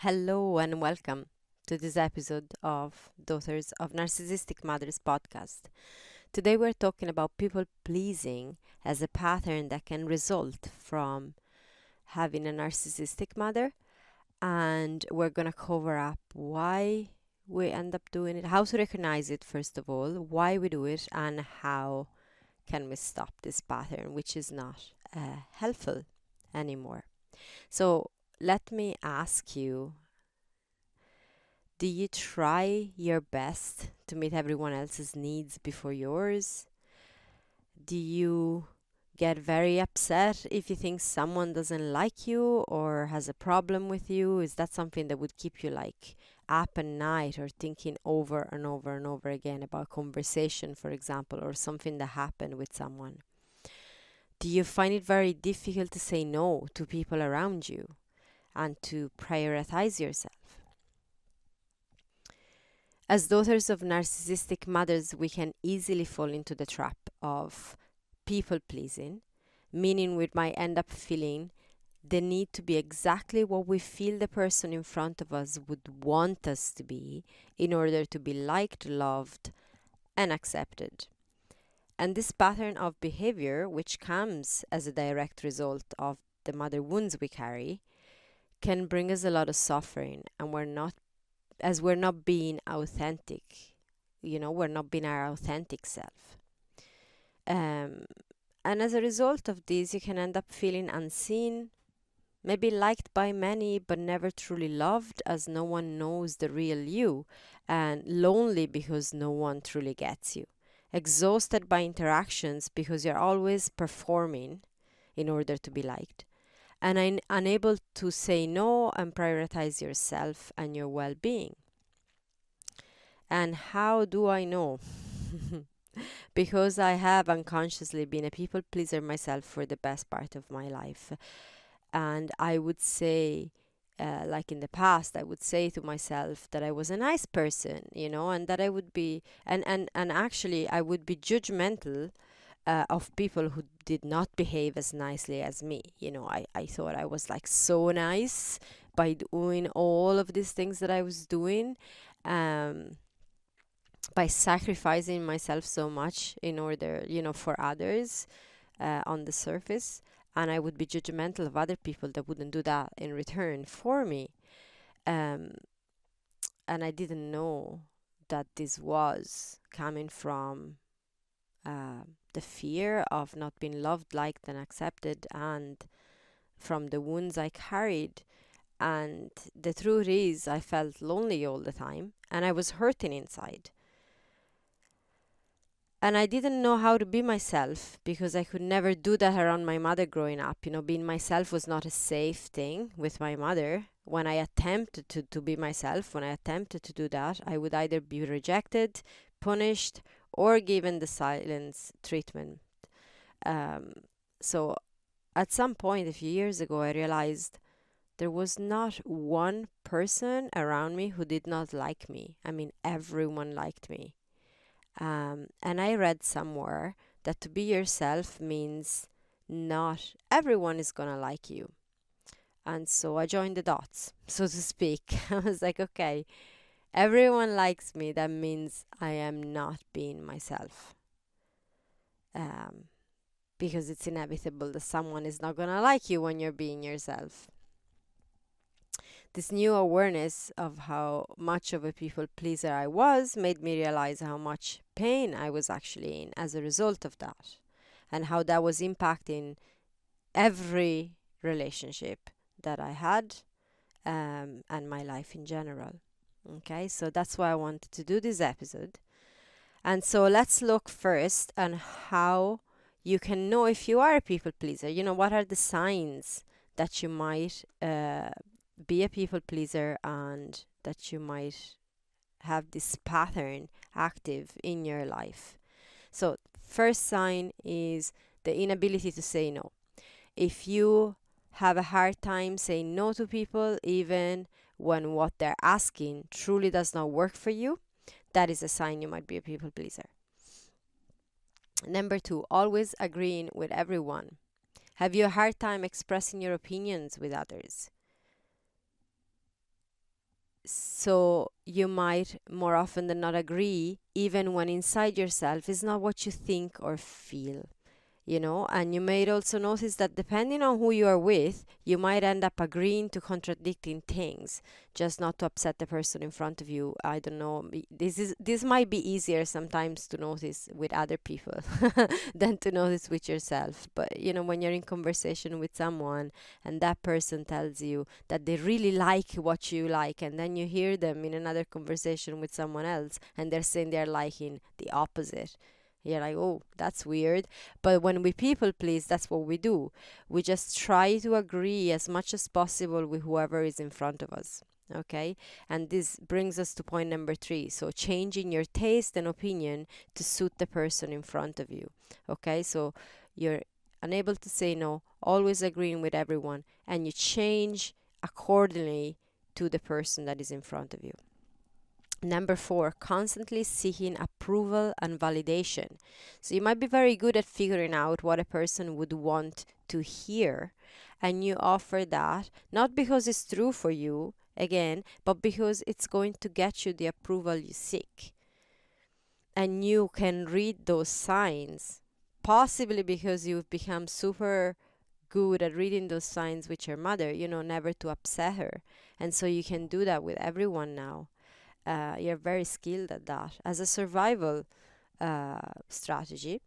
Hello and welcome to this episode of Daughters of Narcissistic Mothers podcast. Today we're talking about people pleasing as a pattern that can result from having a narcissistic mother, and we're going to cover up why we end up doing it, how to recognize it first of all, why we do it, and how can we stop this pattern which is not helpful anymore. So let me ask you, do you try your best to meet everyone else's needs before yours? Do you get very upset if you think someone doesn't like you or has a problem with you? Is that something that would keep you up at night or thinking over and over and over again about conversation, for example, or something that happened with someone? Do you find it very difficult to say no to people around you and to prioritize yourself? As daughters of narcissistic mothers, we can easily fall into the trap of people pleasing, meaning we might end up feeling the need to be exactly what we feel the person in front of us would want us to be in order to be liked, loved, and accepted. And this pattern of behavior, which comes as a direct result of the mother wounds we carry, can bring us a lot of suffering, and we're not being authentic. We're not being our authentic self. And as a result of this, you can end up feeling unseen, maybe liked by many, but never truly loved, as no one knows the real you, and lonely because no one truly gets you. Exhausted by interactions because you're always performing in order to be liked, and unable to say no and prioritize yourself and your well-being. And how do I know? Because I have unconsciously been a people pleaser myself for the best part of my life. And I would say, like in the past, I would say to myself that I was a nice person, and that I would be, and actually I would be judgmental of people who did not behave as nicely as me. I thought I was so nice by doing all of these things that I was doing. By sacrificing myself so much in order, for others on the surface. And I would be judgmental of other people that wouldn't do that in return for me. Um, and I didn't know that this was coming from the fear of not being loved, liked, and accepted, and from the wounds I carried. And the truth is, I felt lonely all the time, and I was hurting inside. And I didn't know how to be myself because I could never do that around my mother growing up. Being myself was not a safe thing with my mother. When I attempted to be myself, when I attempted to do that, I would either be rejected, punished, or given the silence treatment. So at some point a few years ago, I realized there was not one person around me who did not like me. I mean, everyone liked me. And I read somewhere that to be yourself means not everyone is gonna like you. And so I joined the dots, so to speak. I was like, okay, everyone likes me. That means I am not being myself. Because it's inevitable that someone is not gonna like you when you're being yourself. This new awareness of how much of a people pleaser I was made me realize how much pain I was actually in as a result of that, and how that was impacting every relationship that I had, and my life in general. Okay, so that's why I wanted to do this episode. And so let's look first on how you can know if you are a people pleaser. What are the signs that you might be a people pleaser and that you might have this pattern active in your life. So first sign is the inability to say no. If you have a hard time saying no to people, even when what they're asking truly does not work for you, that is a sign you might be a people pleaser. Number 2, always agreeing with everyone. Have you a hard time expressing your opinions with others? So you might more often than not agree, even when inside yourself is not what you think or feel. And you may also notice that depending on who you are with, you might end up agreeing to contradicting things, just not to upset the person in front of you. I don't know. This might be easier sometimes to notice with other people than to notice with yourself. But when you're in conversation with someone and that person tells you that they really like what you like, and then you hear them in another conversation with someone else and they're saying they're liking the opposite. You're like, oh, that's weird. But when we people please, that's what we do. We just try to agree as much as possible with whoever is in front of us. Okay? And this brings us to point number 3. So changing your taste and opinion to suit the person in front of you. Okay? So you're unable to say no, always agreeing with everyone, and you change accordingly to the person that is in front of you. Number 4, constantly seeking approval and validation. So you might be very good at figuring out what a person would want to hear, and you offer that not because it's true for you, again, but because it's going to get you the approval you seek. And you can read those signs, possibly because you've become super good at reading those signs with your mother, never to upset her. And so you can do that with everyone now. You're very skilled at that as a survival strategy.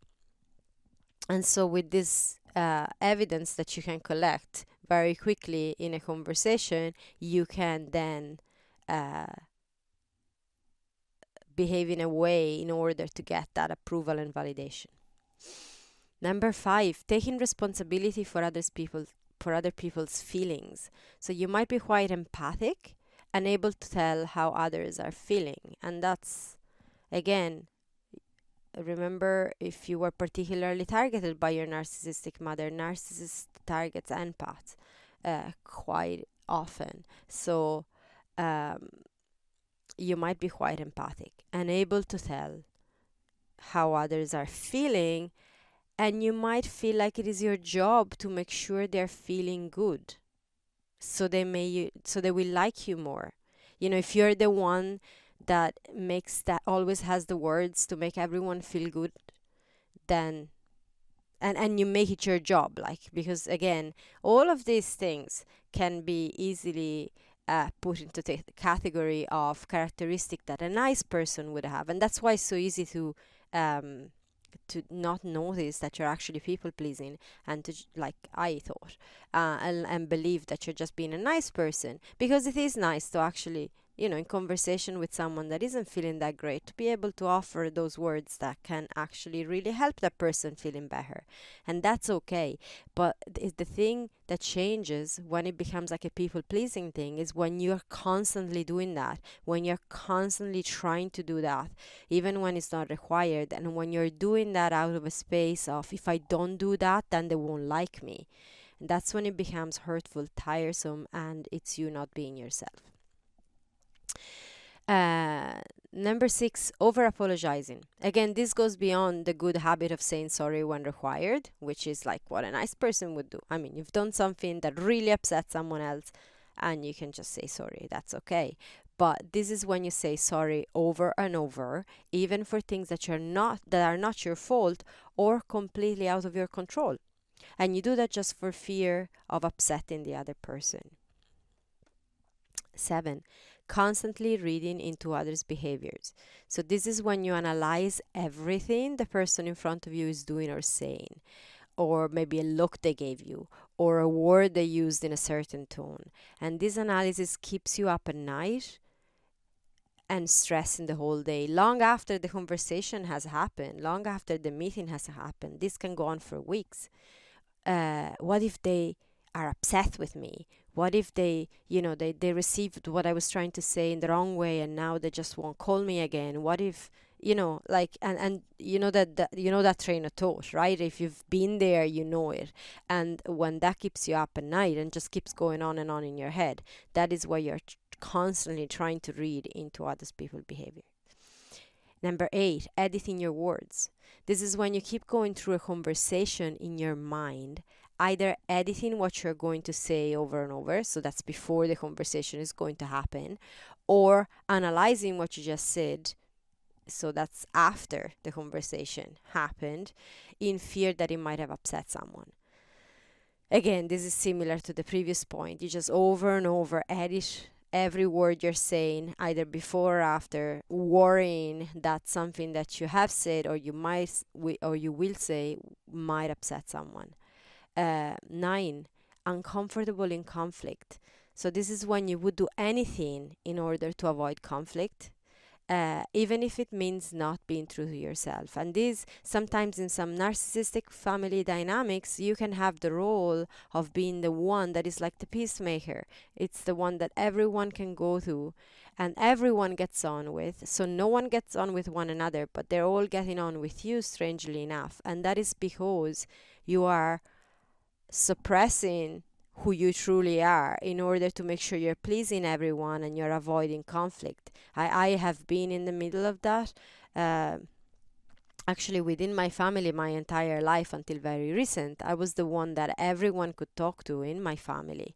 And so with this evidence that you can collect very quickly in a conversation, you can then behave in a way in order to get that approval and validation. Number 5, taking responsibility for other people's feelings. So you might be quite empathic and able to tell how others are feeling. And that's, again, remember, if you were particularly targeted by your narcissistic mother, narcissist targets empath quite often. So you might be quite empathic and able to tell how others are feeling, and you might feel like it is your job to make sure they're feeling good. So they will like you more. If you're the one that always has the words to make everyone feel good, then and you make it your job, because again, all of these things can be easily put into the category of characteristic that a nice person would have, and that's why it's so easy to not notice that you're actually people pleasing, and to, like I thought, and believe that you're just being a nice person, because it is nice to actually, in conversation with someone that isn't feeling that great, to be able to offer those words that can actually really help that person feeling better. And that's okay. But the thing that changes when it becomes like a people pleasing thing is when you're constantly doing that, when you're constantly trying to do that, even when it's not required, and when you're doing that out of a space of, if I don't do that, then they won't like me. And that's when it becomes hurtful, tiresome, and it's you not being yourself. Number 6, over apologizing. Again, this goes beyond the good habit of saying sorry when required, which is like what a nice person would do. I mean, you've done something that really upset someone else, and you can just say sorry. That's okay. But this is when you say sorry over and over, even for things that are not your fault or completely out of your control. And you do that just for fear of upsetting the other person. 7, constantly reading into others' behaviors. So this is when you analyze everything the person in front of you is doing or saying, or maybe a look they gave you, or a word they used in a certain tone. And this analysis keeps you up at night and stressing the whole day, long after the conversation has happened, long after the meeting has happened. This can go on for weeks. What if they are upset with me? What if they received what I was trying to say in the wrong way, and now they just won't call me again? What if, and that train of thought, right? If you've been there, you know it. And when that keeps you up at night and just keeps going on and on in your head, that is why you're constantly trying to read into other people's behavior. Number 8, editing your words. This is when you keep going through a conversation in your mind either editing what you're going to say over and over, so that's before the conversation is going to happen, or analyzing what you just said, so that's after the conversation happened, in fear that it might have upset someone. Again, this is similar to the previous point. You just over and over edit every word you're saying, either before or after, worrying that something that you have said or you will say might upset someone. 9, uncomfortable in conflict. So this is when you would do anything in order to avoid conflict, even if it means not being true to yourself. And this, sometimes in some narcissistic family dynamics, you can have the role of being the one that is like the peacemaker. It's the one that everyone can go to and everyone gets on with. So no one gets on with one another, but they're all getting on with you, strangely enough. And that is because you are suppressing who you truly are in order to make sure you're pleasing everyone and you're avoiding conflict. I have been in the middle of that. Actually, within my family, my entire life until very recent, I was the one that everyone could talk to in my family.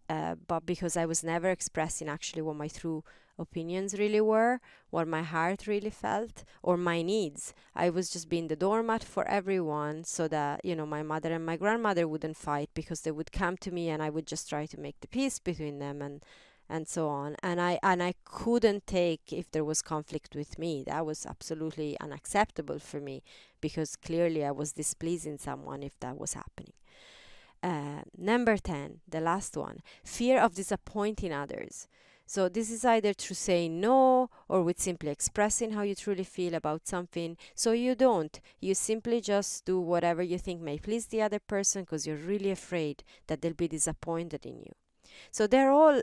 But because I was never expressing actually what my true opinions really were, what my heart really felt, or my needs. I was just being the doormat for everyone so that, my mother and my grandmother wouldn't fight, because they would come to me and I would just try to make the peace between them and so on. And I couldn't take if there was conflict with me. That was absolutely unacceptable for me, because clearly I was displeasing someone if that was happening. Number 10, the last one, fear of disappointing others. So this is either through saying no or with simply expressing how you truly feel about something. So you don't. You simply just do whatever you think may please the other person because you're really afraid that they'll be disappointed in you. So they're all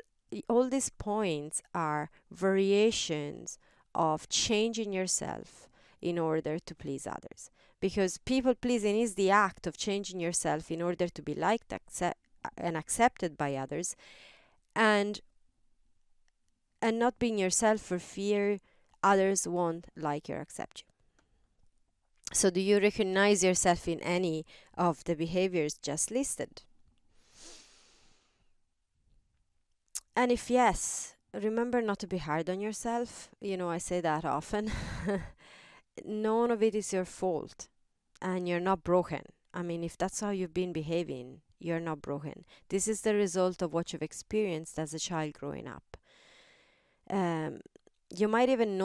these points are variations of changing yourself in order to please others. Because people pleasing is the act of changing yourself in order to be liked and accepted by others, and not being yourself for fear others won't like or accept you. So do you recognize yourself in any of the behaviors just listed? And if yes, remember not to be hard on yourself. I say that often. None of it is your fault. And you're not broken. I mean, if that's how you've been behaving, you're not broken. This is the result of what you've experienced as a child growing up. You might even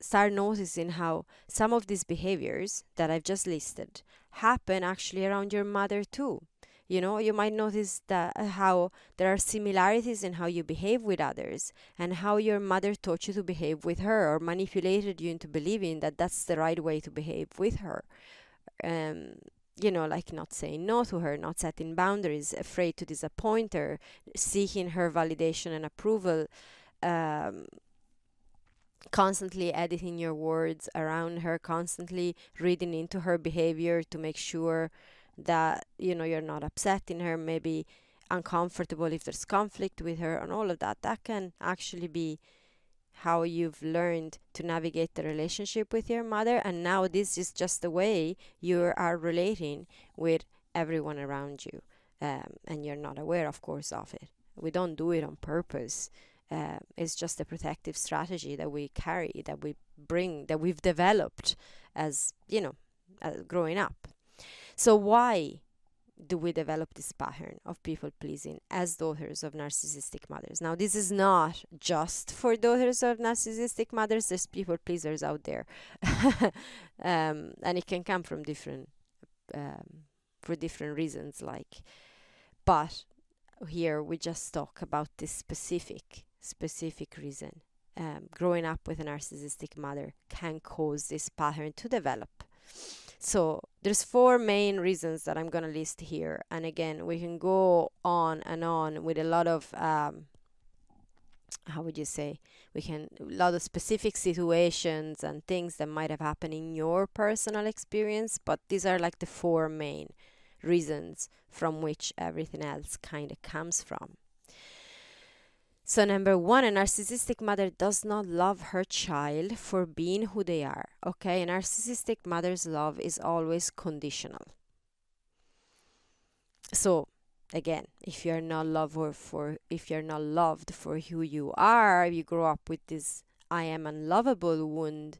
start noticing how some of these behaviors that I've just listed happen actually around your mother too. You might notice that how there are similarities in how you behave with others and how your mother taught you to behave with her, or manipulated you into believing that that's the right way to behave with her. Like not saying no to her, not setting boundaries, afraid to disappoint her, seeking her validation and approval, constantly editing your words around her, constantly reading into her behavior to make sure that you're not upsetting her, maybe uncomfortable if there's conflict with her, and all of that can actually be how you've learned to navigate the relationship with your mother. And now this is just the way you are relating with everyone around you, and you're not aware, of course, of it. We don't do it on purpose. It's just a protective strategy that we carry, that we bring, that we've developed as growing up. So why do we develop this pattern of people pleasing as daughters of narcissistic mothers? Now, this is not just for daughters of narcissistic mothers. There's people pleasers out there, and it can come from different for different reasons. But here we just talk about this specific reason. Growing up with a narcissistic mother can cause this pattern to develop. So there's 4 main reasons that I'm going to list here. And again, we can go on and on with a lot of, a lot of specific situations and things that might have happened in your personal experience. But these are like the 4 main reasons from which everything else kind of comes from. So number 1, a narcissistic mother does not love her child for being who they are. Okay, a narcissistic mother's love is always conditional. So again, if you're not loved for who you are, you grow up with this I am unlovable wound,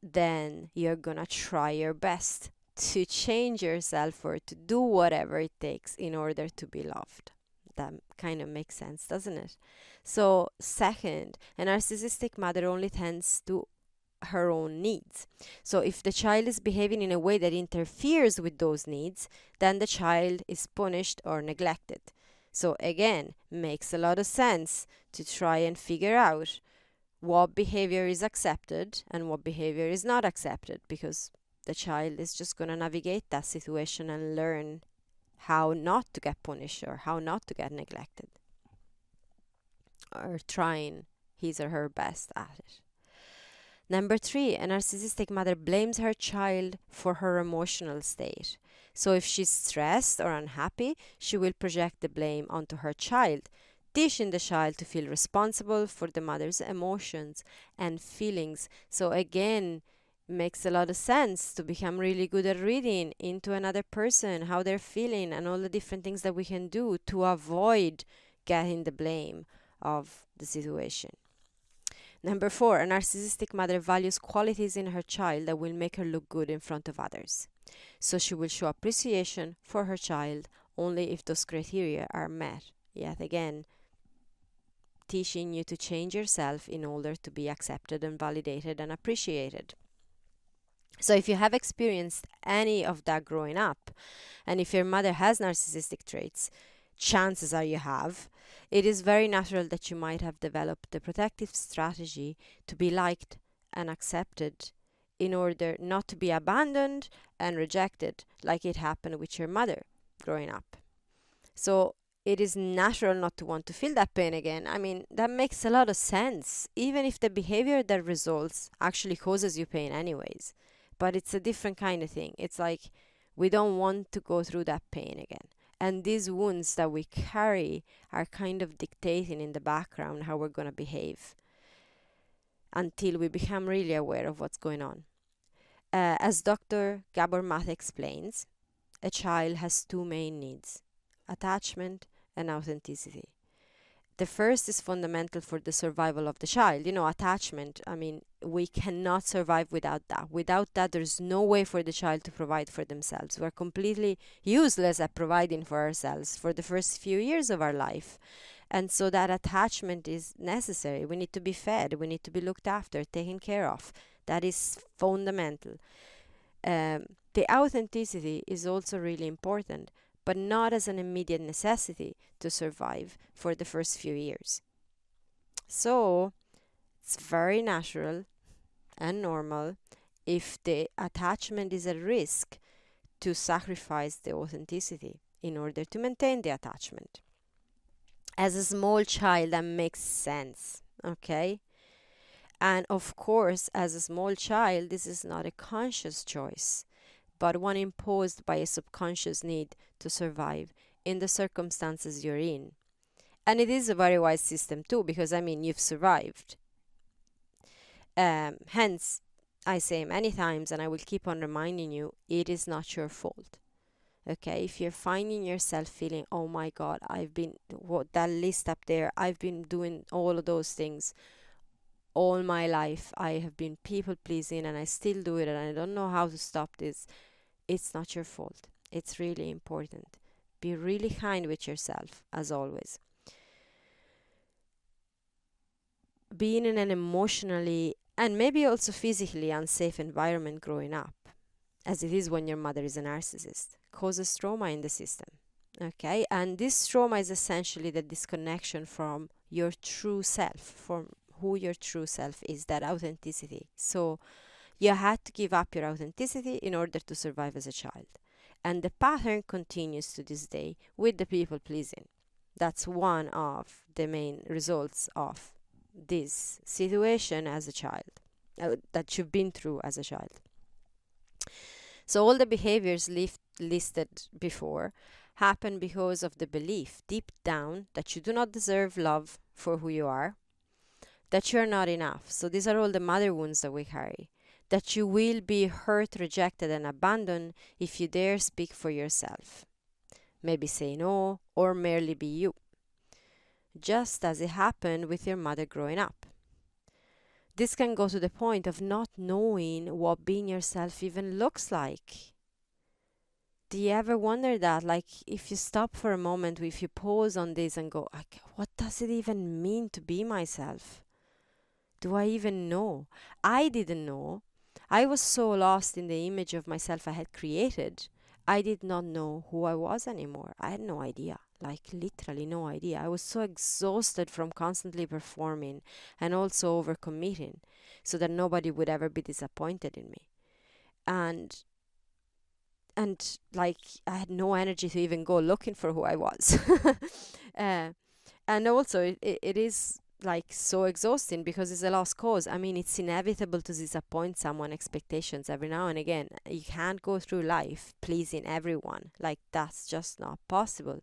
then you're gonna try your best to change yourself or to do whatever it takes in order to be loved. That kind of makes sense, doesn't it? So, second, a narcissistic mother only tends to her own needs. So, if the child is behaving in a way that interferes with those needs, then the child is punished or neglected. So, again, makes a lot of sense to try and figure out what behavior is accepted and what behavior is not accepted, because the child is just going to navigate that situation and learn how not to get punished or how not to get neglected, or trying his or her best at it. Number three, a narcissistic mother blames her child for her emotional state. So if she's stressed or unhappy, she will project the blame onto her child, teaching the child to feel responsible for the mother's emotions and feelings. So again, makes a lot of sense to become really good at reading into another person, how they're feeling, and all the different things that we can do to avoid getting the blame of the situation. Number four, a narcissistic mother values qualities in her child that will make her look good in front of others. So she will show appreciation for her child only if those criteria are met. Yet again, teaching you to change yourself in order to be accepted and validated and appreciated. So if you have experienced any of that growing up, and if your mother has narcissistic traits, chances are you have, it is very natural that you might have developed a protective strategy to be liked and accepted in order not to be abandoned and rejected like it happened with your mother growing up. So it is natural not to want to feel that pain again. I mean, that makes a lot of sense, even if the behavior that results actually causes you pain anyways. But it's a different kind of thing. It's like we don't want to go through that pain again. And these wounds that we carry are kind of dictating in the background how we're going to behave until we become really aware of what's going on. As Dr. Gabor Math explains, a child has two main needs: attachment and authenticity. The first is fundamental for the survival of the child. Attachment, I mean, we cannot survive without that. Without that, there's no way for the child to provide for themselves. We're completely useless at providing for ourselves for the first few years of our life. And so that attachment is necessary. We need to be fed. We need to be looked after, taken care of. That is fundamental. The authenticity is also really important, but not as an immediate necessity to survive for the first few years. So it's very natural and normal, if the attachment is at risk, to sacrifice the authenticity in order to maintain the attachment. As a small child, that makes sense, okay? And of course, as a small child, this is not a conscious choice, but one imposed by a subconscious need to survive in the circumstances you're in. And it is a very wise system too, because you've survived. Hence, I say many times, and I will keep on reminding you, it is not your fault. Okay, if you're finding yourself feeling, oh my God, that list up there, I've been doing all of those things all my life, I have been people pleasing and I still do it and I don't know how to stop this, it's not your fault. It's really important. Be really kind with yourself, as always. Being in an emotionally and maybe also physically unsafe environment growing up, as it is when your mother is a narcissist, causes trauma in the system. Okay, and this trauma is essentially the disconnection from your true self, from who your true self is, that authenticity. So you had to give up your authenticity in order to survive as a child. And the pattern continues to this day with the people pleasing. That's one of the main results of this situation as a child, that you've been through as a child. So all the behaviors listed before happen because of the belief deep down that you do not deserve love for who you are, that you're not enough. So these are all the mother wounds that we carry. That you will be hurt, rejected, and abandoned if you dare speak for yourself. maybe say no, or merely be you, just as it happened with your mother growing up. This can go to the point of not knowing what being yourself even looks like. Do you ever wonder that? Like, if you stop for a moment, if you pause on this and go, like, what does it even mean to be myself? Do I even know? I didn't know. I was so lost in the image of myself I had created. I did not know who I was anymore. I had no idea. Like, literally no idea. I was so exhausted from constantly performing and also overcommitting so that nobody would ever be disappointed in me. And like, I had no energy to even go looking for who I was. uh, and also it is like so exhausting because it's a lost cause. I mean, it's inevitable to disappoint someone expectations every now and again. You can't go through life pleasing everyone. Like, that's just not possible.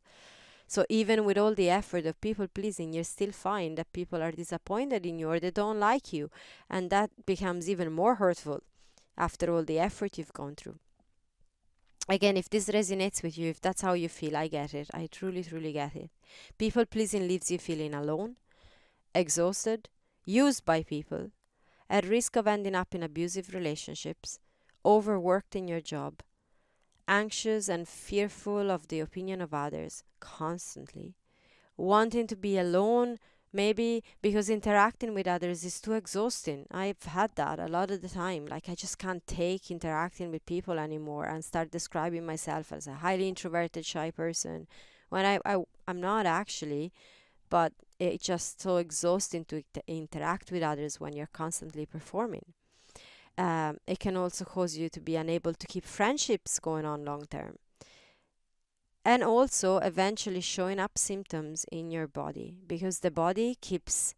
So even with all the effort of people pleasing, you still find that people are disappointed in you or they don't like you, and that becomes even more hurtful after all the effort you've gone through. Again, if this resonates with you, if that's how you feel, I get it. I truly, truly get it. People pleasing leaves you feeling alone, exhausted, used by people, at risk of ending up in abusive relationships, overworked in your job, anxious and fearful of the opinion of others constantly, wanting to be alone, maybe because interacting with others is too exhausting. I've had that a lot of the time. Like, I just can't take interacting with people anymore and start describing myself as a highly introverted, shy person when I'm not actually, but it's just so exhausting to interact with others when you're constantly performing. It can also cause you to be unable to keep friendships going on long term. And also eventually showing up symptoms in your body because the body keeps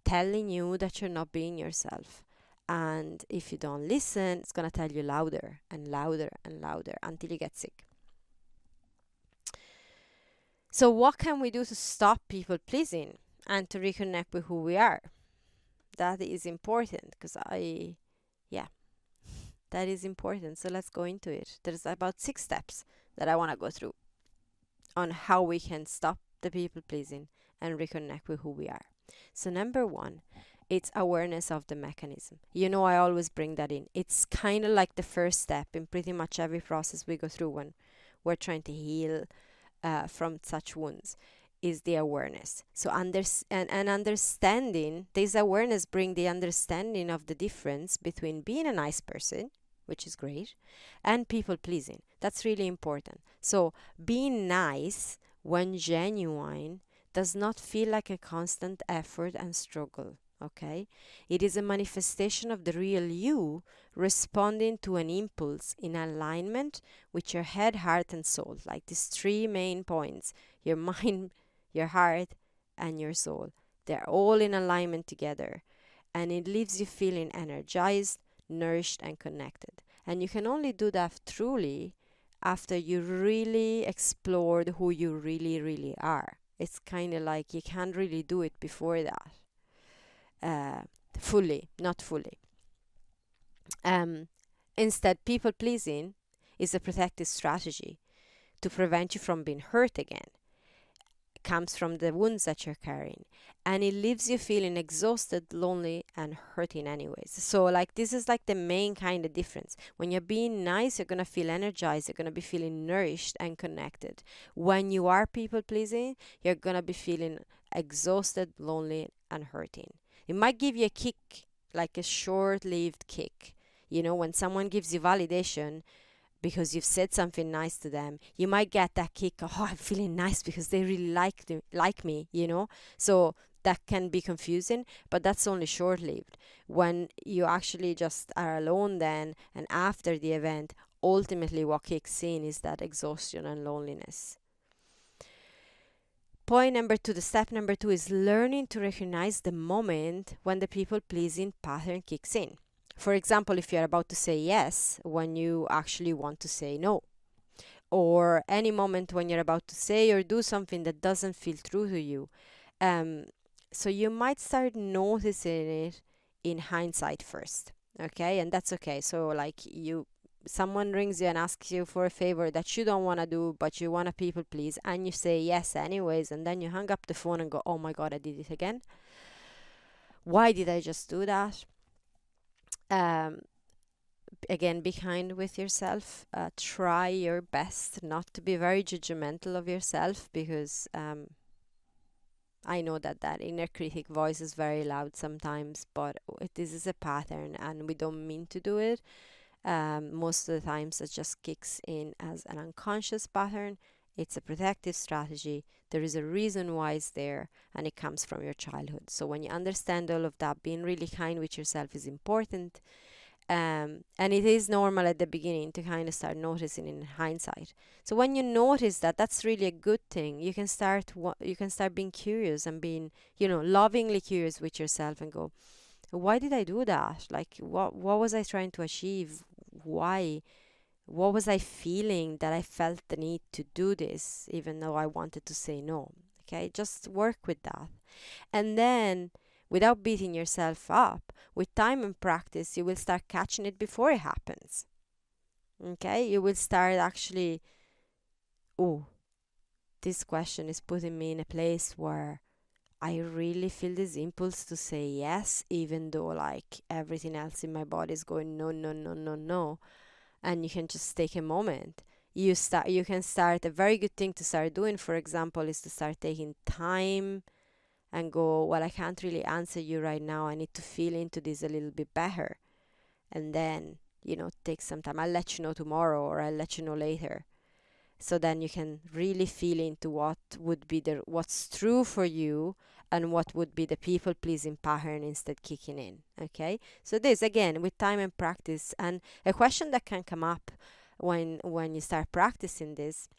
telling you that you're not being yourself. And if you don't listen, it's going to tell you louder and louder and louder until you get sick. So, what can we do to stop people pleasing and to reconnect with who we are? That is important because that is important. So, let's go into it. There's about 6 steps that I want to go through on how we can stop the people pleasing and reconnect with who we are. So, number 1, it's awareness of the mechanism. You know, I always bring that in. It's kind of like the first step in pretty much every process we go through when we're trying to heal from such wounds, is the awareness. So understanding, this awareness bring the understanding of the difference between being a nice person, which is great, and people pleasing. That's really important. So being nice when genuine does not feel like a constant effort and struggle. Okay, it is a manifestation of the real you responding to an impulse in alignment with your head, heart, and soul. Like these 3 main points: your mind, your heart, and your soul. They're all in alignment together, and it leaves you feeling energized, nourished, and connected. And you can only do that truly after you really explored who you really, really are. It's kind of like you can't really do it before that. Not fully. Instead, people pleasing is a protective strategy to prevent you from being hurt again. It comes from the wounds that you're carrying, and it leaves you feeling exhausted, lonely, and hurting anyways. So like, this is like the main kind of difference. When you're being nice, you're gonna feel energized, you're gonna be feeling nourished and connected. When you are people pleasing, you're gonna be feeling exhausted, lonely, and hurting. It might give you a kick, like a short-lived kick. You know, when someone gives you validation because you've said something nice to them, you might get that kick, oh, I'm feeling nice because they really like me, you know? So that can be confusing, but that's only short-lived. When you actually just are alone then, and after the event, ultimately what kicks in is that exhaustion and loneliness. Point number 2, the step number 2 is learning to recognize the moment when the people-pleasing pattern kicks in. For example, if you're about to say yes when you actually want to say no, or any moment when you're about to say or do something that doesn't feel true to you. So you might start noticing it in hindsight first, okay? And that's okay. So like, you someone rings you and asks you for a favor that you don't want to do, but you want to people please, and you say yes anyways, and then you hang up the phone and go, oh my God, I did it again. Why did I just do that? Um, Again, be kind with yourself. Try your best not to be very judgmental of yourself, because I know that that inner critic voice is very loud sometimes, but this is a pattern and we don't mean to do it. Most of the times it just kicks in as an unconscious pattern. It's a protective strategy. There is a reason why it's there, and it comes from your childhood. So when you understand all of that, being really kind with yourself is important. And it is normal at the beginning to kind of start noticing in hindsight. So when you notice that, that's really a good thing. You can start being curious and being, lovingly curious with yourself, and go, why did I do that? Like, what was I trying to achieve? Why? What was I feeling that I felt the need to do this, even though I wanted to say no? Okay, just work with that. And then, without beating yourself up, with time and practice, you will start catching it before it happens. Okay, you will start actually, oh, this question is putting me in a place where I really feel this impulse to say yes, even though like everything else in my body is going no, no, no, no, no. And you can just take a moment. You can start, a very good thing to start doing, for example, is to start taking time and go, well, I can't really answer you right now. I need to feel into this a little bit better. And then, take some time. I'll let you know tomorrow, or I'll let you know later. So then you can really feel into what would be what's true for you, and what would be the people pleasing pattern instead kicking in. Okay, so this, again, with time and practice. And a question that can come up when you start practicing this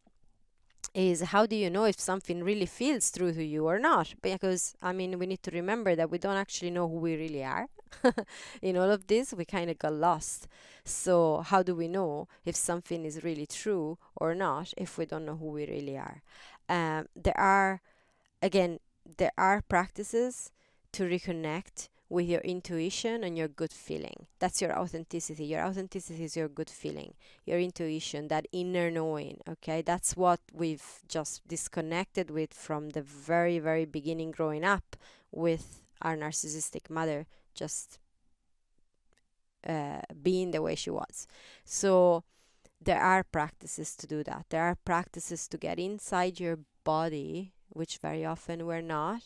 is, how do you know if something really feels true to you or not? Because we need to remember that we don't actually know who we really are. In all of this, we kind of got lost. So how do we know if something is really true or not if we don't know who we really are? There are practices to reconnect with your intuition and your good feeling. That's your authenticity. Your authenticity is your good feeling, your intuition, that inner knowing. Okay, that's what we've just disconnected with from the very, very beginning, growing up with our narcissistic mother, just being the way she was. So there are practices to do that. There are practices to get inside your body, which very often we're not.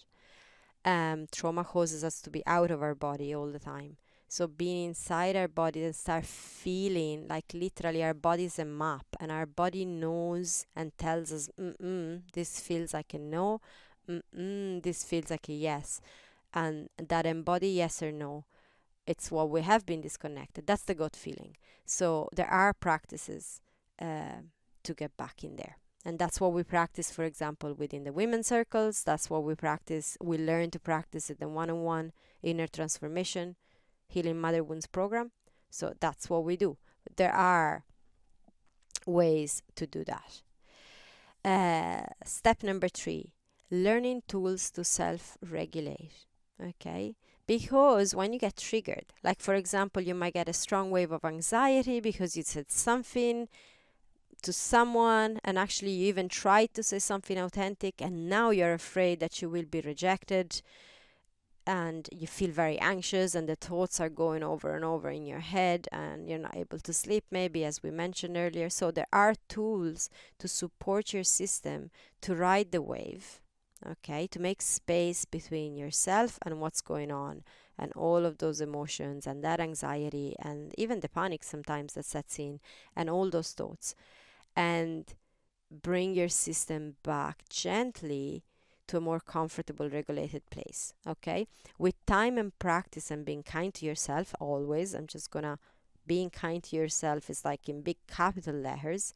Trauma causes us to be out of our body all the time. So being inside our body and start feeling, like literally our body is a map, and our body knows and tells us, this feels like a no, this feels like a yes. And that embody yes or no, it's what we have been disconnected. That's the gut feeling. So there are practices to get back in there. And that's what we practice, for example, within the women's circles. That's what we practice. We learn to practice it in one-on-one inner transformation, healing mother wounds program. So that's what we do. There are ways to do that. Step number 3, learning tools to self-regulate. Okay? Because when you get triggered, like for example, you might get a strong wave of anxiety because you said something to someone, and actually you even tried to say something authentic, and now you're afraid that you will be rejected, and you feel very anxious, and the thoughts are going over and over in your head, and you're not able to sleep, maybe, as we mentioned earlier. So there are tools to support your system to ride the wave, okay, to make space between yourself and what's going on, and all of those emotions and that anxiety and even the panic sometimes that sets in, and all those thoughts, and bring your system back gently to a more comfortable, regulated place. Okay, with time and practice and being kind to yourself, always, being kind to yourself is like in big capital letters.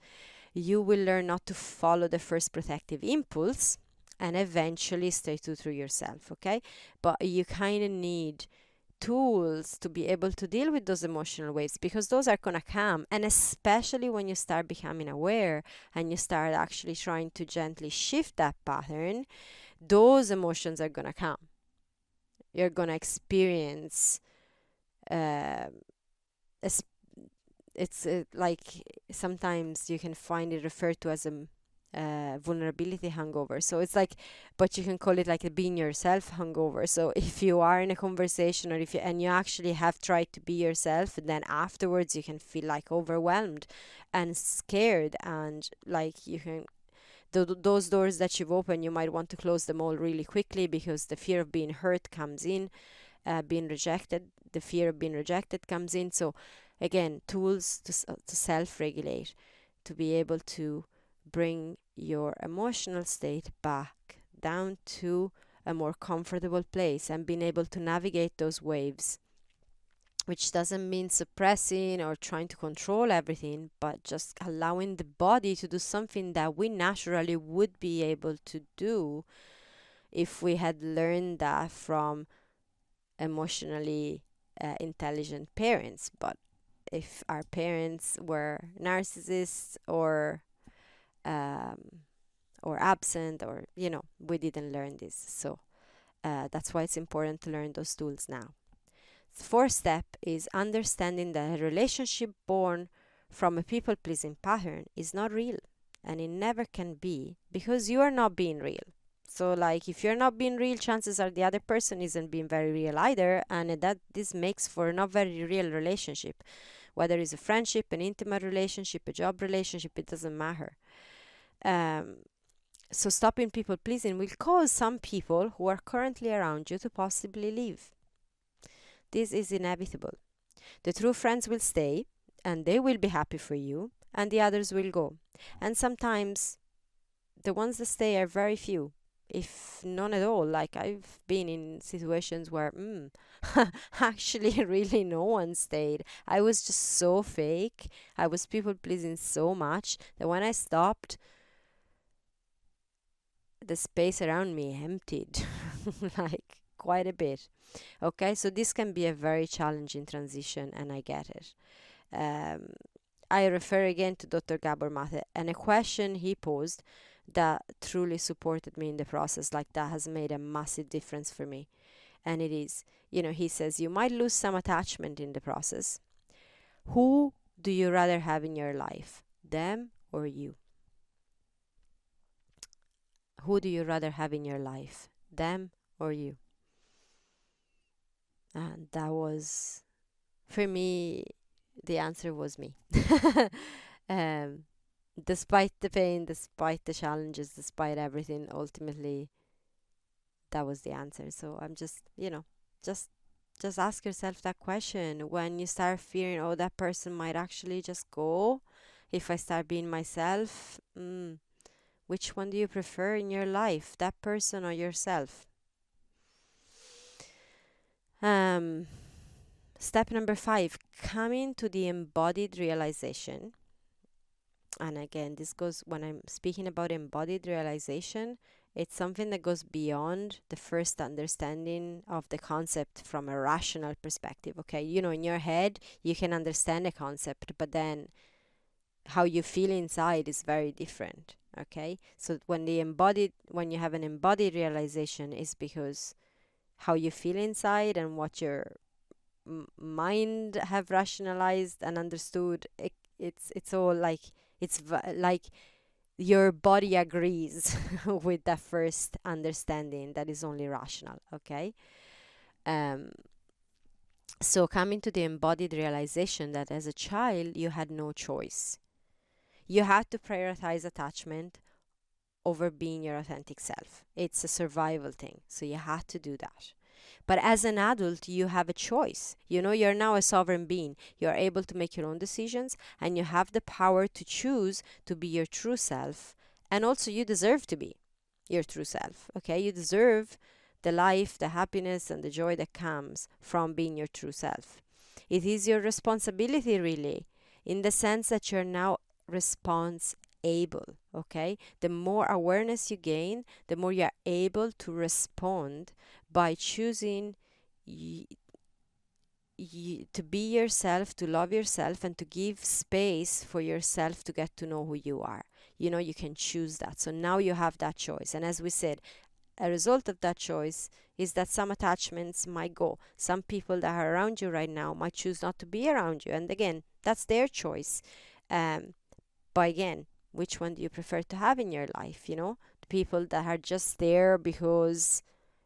You will learn not to follow the first protective impulse and eventually stay true to yourself. Okay, but you kind of need tools to be able to deal with those emotional waves, because those are going to come. And especially when you start becoming aware and you start actually trying to gently shift that pattern, those emotions are going to come. You're going to experience it's like sometimes you can find it referred to as a vulnerability hangover. So it's like, but you can call it like a being yourself hangover. So if you are in a conversation, or if you and you actually have tried to be yourself, and then afterwards you can feel like overwhelmed and scared, and like you can those doors that you've opened, you might want to close them all really quickly, because the fear of being hurt comes in, being rejected, the fear of being rejected comes in. So again, tools to self-regulate, to be able to bring your emotional state back down to a more comfortable place, and being able to navigate those waves, which doesn't mean suppressing or trying to control everything, but just allowing the body to do something that we naturally would be able to do if we had learned that from emotionally intelligent parents. But if our parents were narcissists, um, or absent, or we didn't learn this. So that's why it's important to learn those tools now. The fourth step is understanding that a relationship born from a people-pleasing pattern is not real, and it never can be, because you are not being real. So like, if you're not being real, chances are the other person isn't being very real either, and that this makes for a not very real relationship. Whether it's a friendship, an intimate relationship, a job relationship, it doesn't matter. So stopping people pleasing will cause some people who are currently around you to possibly leave. This is inevitable. The true friends will stay, and they will be happy for you, and the others will go. And sometimes the ones that stay are very few, if none at all. Like, I've been in situations where actually really no one stayed. I was just so fake. I was people pleasing so much that when I stopped, the space around me emptied like quite a bit. Okay, so this can be a very challenging transition, and I get it. I refer again to Dr. Gabor Mate, and a question he posed that truly supported me in the process, like that has made a massive difference for me. And it is, he says, you might lose some attachment in the process. Who do you rather have in your life, them or you? Who do you rather have in your life, them or you? And that was, for me, the answer was me. um, Despite the pain, despite the challenges, despite everything, ultimately, that was the answer. So I'm just just ask yourself that question when you start fearing, oh, that person might actually just go if I start being myself. Which one do you prefer in your life, that person or yourself? Step number 5, coming to the embodied realization. And again, this goes, when I'm speaking about embodied realization, it's something that goes beyond the first understanding of the concept from a rational perspective. Okay, in your head, you can understand a concept, but then how you feel inside is very different. Okay, so when you have an embodied realization, is because how you feel inside and what your mind have rationalized and understood, it's all like, like your body agrees with that first understanding that is only rational. Okay, so coming to the embodied realization that as a child you had no choice. You had to prioritize attachment over being your authentic self. It's a survival thing, so you had to do that. But as an adult, you have a choice. You're now a sovereign being. You're able to make your own decisions, and you have the power to choose to be your true self. And also, you deserve to be your true self. Okay, you deserve the life, the happiness, and the joy that comes from being your true self. It is your responsibility, really, in the sense that you're now response-able. Okay, the more awareness you gain, the more you're able to respond by choosing to be yourself, to love yourself, and to give space for yourself to get to know who you are. You can choose that. So now you have that choice. And as we said, a result of that choice is that some attachments might go. Some people that are around you right now might choose not to be around you. And again, that's their choice. Um, but again, which one do you prefer to have in your life? The people that are just there because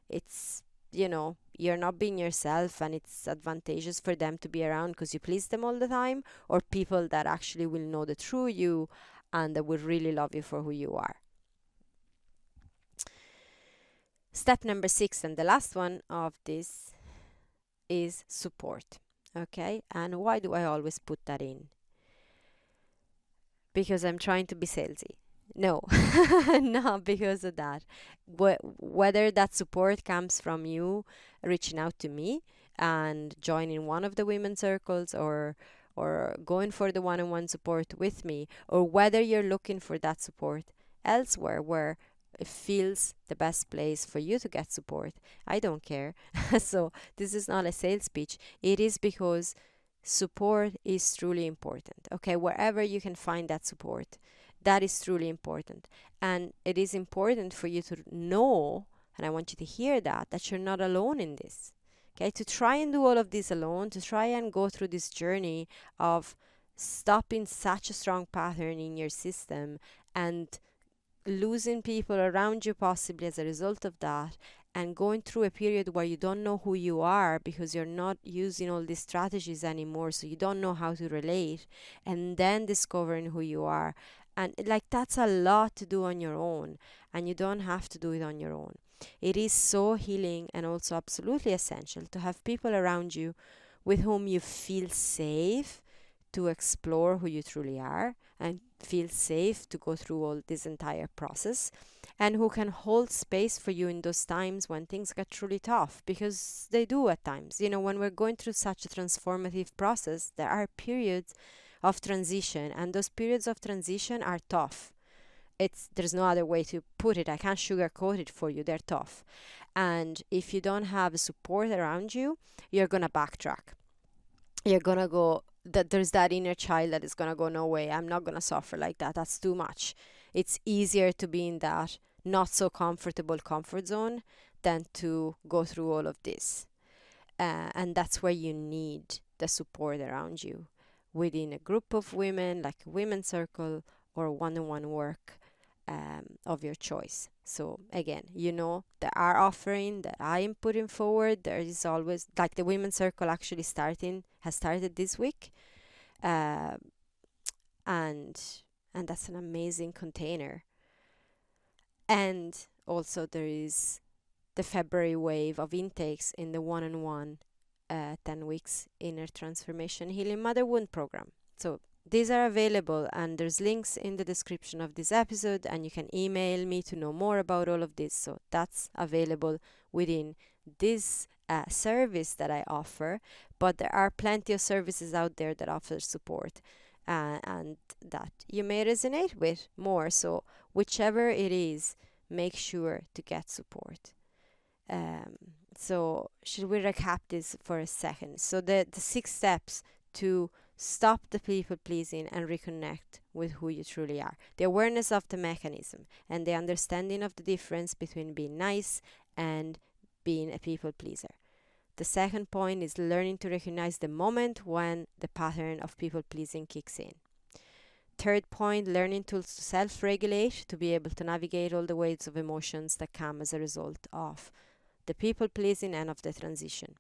it's, you're not being yourself and it's advantageous for them to be around because you please them all the time, or people that actually will know the true you and that will really love you for who you are. Step number 6, and the last one of this, is support. Okay, and why do I always put that in? Because I'm trying to be salesy. No, not because of that. Whether that support comes from you reaching out to me and joining one of the women's circles, or going for the one-on-one support with me, or whether you're looking for that support elsewhere where it feels the best place for you to get support, I don't care. So this is not a sales pitch. It is because support is truly important. Okay, wherever you can find that support, that is truly important. And it is important for you to know, and I want you to hear that you're not alone in this. Okay, to try and do all of this alone, to try and go through this journey of stopping such a strong pattern in your system and losing people around you possibly as a result of that, and going through a period where you don't know who you are because you're not using all these strategies anymore, so you don't know how to relate, and then discovering who you are. And that's a lot to do on your own, and you don't have to do it on your own. It is so healing and also absolutely essential to have people around you with whom you feel safe to explore who you truly are and feel safe to go through all this entire process, and who can hold space for you in those times when things get truly tough, because they do at times. When we're going through such a transformative process, there are periods of transition, and those periods of transition are tough. There's no other way to put it. I can't sugarcoat it for you. They're tough. And if you don't have support around you, you're gonna backtrack. You're gonna go, that there's that inner child that is gonna go, no way, I'm not gonna suffer like that. That's too much. It's easier to be in that not so comfortable comfort zone than to go through all of this. And that's where you need the support around you within a group of women, like a women's circle or one-on-one work of your choice. So again, there are offering that I am putting forward. There is always, like, the women's circle actually has started this week, and that's an amazing container. And also there is the February wave of intakes in the one-on-one 10 weeks inner transformation healing motherhood program. So these are available, and there's links in the description of this episode, and you can email me to know more about all of this. So that's available within this service that I offer, but there are plenty of services out there that offer support and that you may resonate with more. So whichever it is, make sure to get support. So should we recap this for a second? So the 6 steps to stop the people pleasing and reconnect with who you truly are: the awareness of the mechanism and the understanding of the difference between being nice and being a people pleaser. The second point is learning to recognize the moment when the pattern of people pleasing kicks in. Third point, learning to self-regulate to be able to navigate all the waves of emotions that come as a result of the people pleasing and of the transition.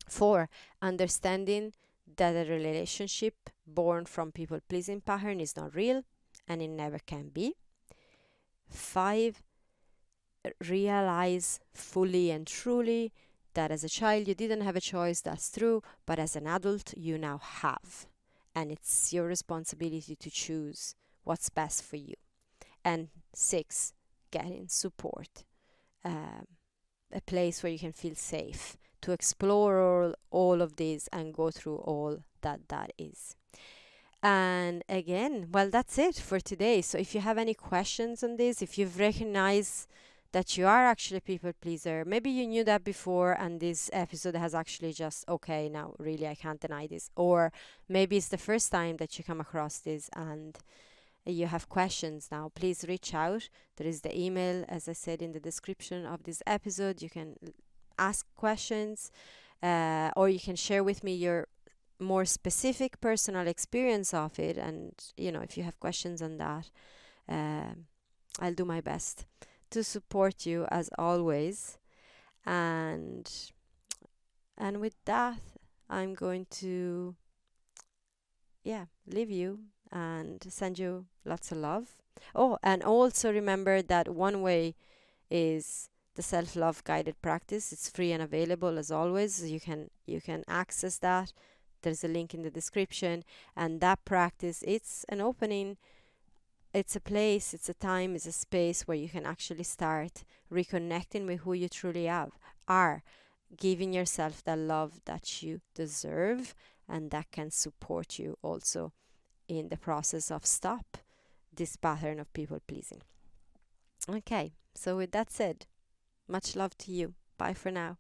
4, understanding that a relationship born from people pleasing pattern is not real and it never can be. 5, realize fully and truly that as a child you didn't have a choice, that's true, but as an adult you now have, and it's your responsibility to choose what's best for you. And 6, getting support, a place where you can feel safe to explore all of this and go through all that is. And again, well, that's it for today. So if you have any questions on this, if you've recognized that you are actually a people pleaser, maybe you knew that before and this episode has actually just, okay, now really I can't deny this, or maybe it's the first time that you come across this and you have questions now, please reach out. There is the email, as I said in the description of this episode. You can ask questions, or you can share with me your more specific personal experience of it. And, if you have questions on that, I'll do my best to support you as always. And with that, I'm going to leave you and send you lots of love. Oh, and also remember that one way is the self-love guided practice. It's free and available as always. You can access that. There's a link in the description. And that practice, it's an opening, it's a place, it's a time, it's a space where you can actually start reconnecting with who you truly are, giving yourself the love that you deserve, and that can support you also in the process of stop this pattern of people pleasing. Okay, so with that said, much love to you. Bye for now.